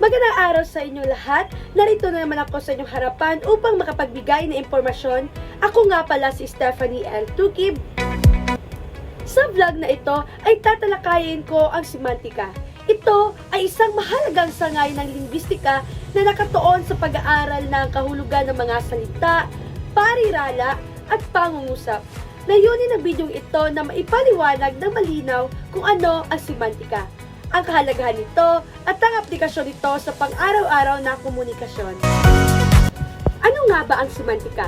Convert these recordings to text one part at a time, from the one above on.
Magandang araw sa inyong lahat. Narito na naman ako sa inyong harapan upang makapagbigay ng impormasyon. Ako nga pala si Stephanie L. Tukib. Sa vlog na ito ay tatalakayin ko ang semantika. Ito ay isang mahalagang sangay ng linguistika na nakatuon sa pag-aaral ng kahulugan ng mga salita, parirala at pangungusap. Layunin ng bidyong ito na maipaliwanag ng malinaw kung ano ang semantika, ang kahalagahan nito at ang aplikasyon nito sa pang-araw-araw na komunikasyon. Ano nga ba ang semantika?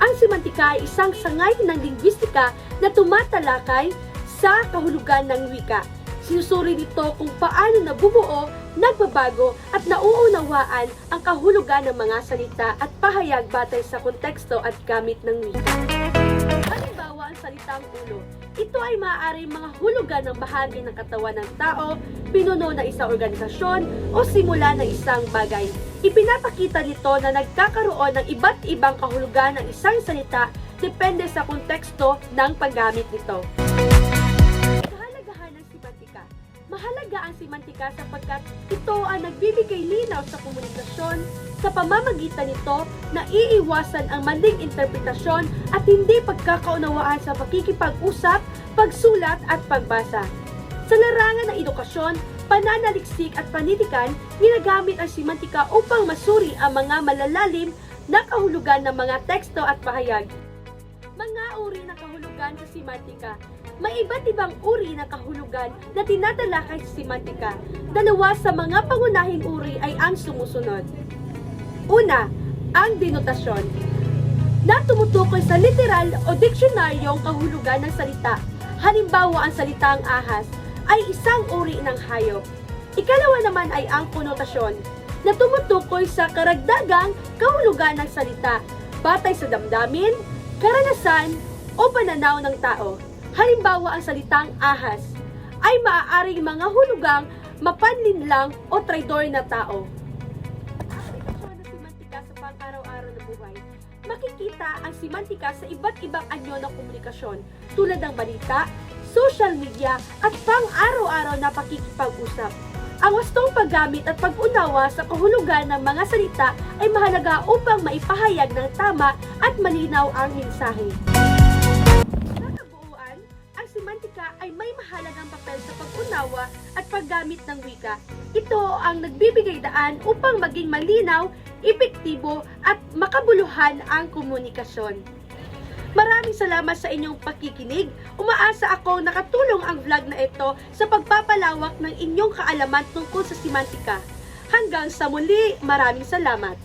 Ang semantika ay isang sangay ng linguistika na tumatalakay sa kahulugan ng wika. Sinusuri nito kung paano nabubuo, nagbabago at nauunawaan ang kahulugan ng mga salita at pahayag batay sa konteksto at gamit ng wika. Halimbawa, ang salitang ulo. Ito ay maaaring mga hulugan ng bahagi ng katawan ng tao, pinuno ng isang organisasyon o simula ng isang bagay. Ipinapakita nito na nagkakaroon ng iba't ibang kahulugan ng isang salita depende sa konteksto ng paggamit nito. Kahalagahan ng semantika. Mahalaga ang semantika sapagkat ito ang nagbibigay linaw sa komunikasyon. Sa pamamagitan nito, naiiwasan ang maling interpretasyon at hindi pagkakaunawaan sa pakikipag-usap, pagsulat at pagbasa. Sa larangan ng edukasyon, pananaliksik at panitikan, ginagamit ang semantika upang masuri ang mga malalalim na kahulugan ng mga teksto at pahayag. Mga uri ng kahulugan sa semantika. May iba't ibang uri ng kahulugan na tinatalakay sa semantika. Dalawa sa mga pangunahing uri ay ang sumusunod. Una, ang denotasyon, na tumutukoy sa literal o diksyonaryong kahulugan ng salita. Halimbawa, ang salitang ahas ay isang uri ng hayop. Ikalawa naman ay ang konotasyon, na tumutukoy sa karagdagang kahulugan ng salita, batay sa damdamin, karanasan, o pananaw ng tao. Halimbawa, ang salitang ahas ay maaaring mga hulugang mapanlinlang o traidor na tao. Aplikasyon ng semantika sa pang-araw-araw na buhay. Makikita ang semantika sa iba't ibang anyo ng komunikasyon tulad ng balita, social media at pang-araw-araw na pakikipag-usap. Ang wastong paggamit at pag-unawa sa kahulugan ng mga salita ay mahalaga upang maipahayag ng tama at malinaw ang mensahe. Semantika ay may mahalagang papel sa pag-unawa at paggamit ng wika. Ito ang nagbibigay daan upang maging malinaw, epektibo at makabuluhan ang komunikasyon. Maraming salamat sa inyong pakikinig. Umaasa akong nakatulong ang vlog na ito sa pagpapalawak ng inyong kaalaman tungkol sa semantika. Hanggang sa muli, maraming salamat.